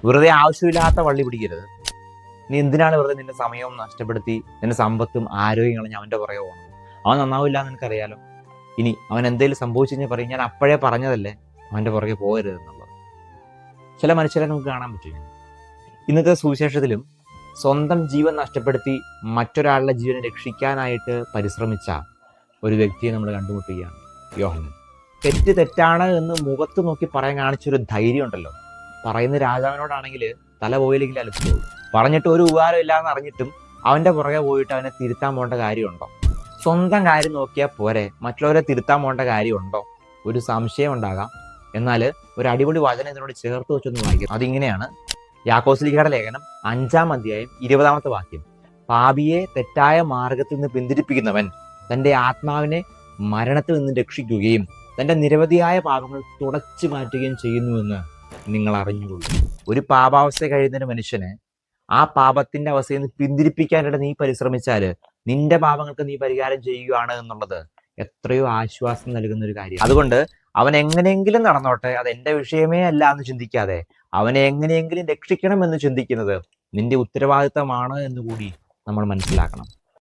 വെറുതെ ആവശ്യമില്ലാത്ത വള്ളി പിടിക്കരുത്. നീ എന്തിനാണ് വെറുതെ നിന്റെ സമയവും നഷ്ടപ്പെടുത്തി നിന്റെ സമ്പത്തും ആരോഗ്യം കളഞ്ഞ് അവൻ്റെ പുറകെ പോകണം? അവൻ നന്നാവില്ല എന്ന് നിനക്കറിയാലോ. ഇനി അവൻ എന്തെങ്കിലും സംഭവിച്ചു കഴിഞ്ഞാൽ പറയും, ഞാൻ അപ്പോഴേ പറഞ്ഞതല്ലേ അവൻ്റെ പുറകെ പോകരുത് എന്നുള്ളത്. ചില മനുഷ്യരെ നമുക്ക് കാണാൻ പറ്റും. ഇന്നത്തെ സുവിശേഷത്തിലും സ്വന്തം ജീവൻ നഷ്ടപ്പെടുത്തി മറ്റൊരാളുടെ ജീവനെ രക്ഷിക്കാനായിട്ട് പരിശ്രമിച്ച ഒരു വ്യക്തിയെ നമ്മൾ കണ്ടുമുട്ടുകയാണ്, യോഹന്നാൻ. തെറ്റ് തെറ്റാണ് എന്ന് മുഖത്ത് നോക്കി പറയാൻ കാണിച്ചൊരു ധൈര്യം ഉണ്ടല്ലോ. പറയുന്ന രാജാവിനോടാണെങ്കിൽ തല പോയില്ലെങ്കിൽ അലച്ചുള്ളൂ. പറഞ്ഞിട്ട് ഒരു ഉപകാരം ഇല്ലാന്ന് അറിഞ്ഞിട്ടും അവൻ്റെ പുറകെ പോയിട്ട് അവനെ തിരുത്താൻ പോകേണ്ട കാര്യമുണ്ടോ? സ്വന്തം കാര്യം നോക്കിയാൽ പോരെ, മറ്റുള്ളവരെ തിരുത്താൻ പോകേണ്ട കാര്യമുണ്ടോ? ഒരു സംശയം ഉണ്ടാകാം. എന്നാൽ ഒരു അടിപൊളി വചനം ഇതിനോട് ചേർത്ത് വെച്ചൊന്ന് വായിക്കാം. അതിങ്ങനെയാണ്, യാക്കോസ്ലീഹയുടെ ലേഖനം 5-ാം അധ്യായം 20-ാമത്തെ വാക്യം. പാപിയെ തെറ്റായ മാർഗത്തിൽ നിന്ന് പിന്തിരിപ്പിക്കുന്നവൻ തൻ്റെ ആത്മാവിനെ മരണത്തിൽ നിന്ന് രക്ഷിക്കുകയും തൻ്റെ നിരവധിയായ പാപങ്ങൾ തുടച്ചു മാറ്റുകയും ചെയ്യുന്നുവെന്ന് നിങ്ങൾ അറിഞ്ഞുകൊള്ളൂ. ഒരു പാപാവസ്ഥ കഴിയുന്ന മനുഷ്യനെ ആ പാപത്തിന്റെ അവസ്ഥയിൽ നിന്ന് പിന്തിരിപ്പിക്കാനായിട്ട് നീ പരിശ്രമിച്ചാൽ നിന്റെ പാപങ്ങൾക്ക് നീ പരിഹാരം ചെയ്യുകയാണ് എന്നുള്ളത് എത്രയോ ആശ്വാസം നൽകുന്ന ഒരു കാര്യം. അതുകൊണ്ട് അവൻ എങ്ങനെയെങ്കിലും നടന്നോട്ടെ, അത് എൻ്റെ വിഷയമേ അല്ല എന്ന് ചിന്തിക്കാതെ അവനെ എങ്ങനെയെങ്കിലും രക്ഷിക്കണം എന്ന് ചിന്തിക്കുന്നത് നിന്റെ ഉത്തരവാദിത്തമാണ് എന്ന് കൂടി നമ്മൾ മനസ്സിലാക്കണം.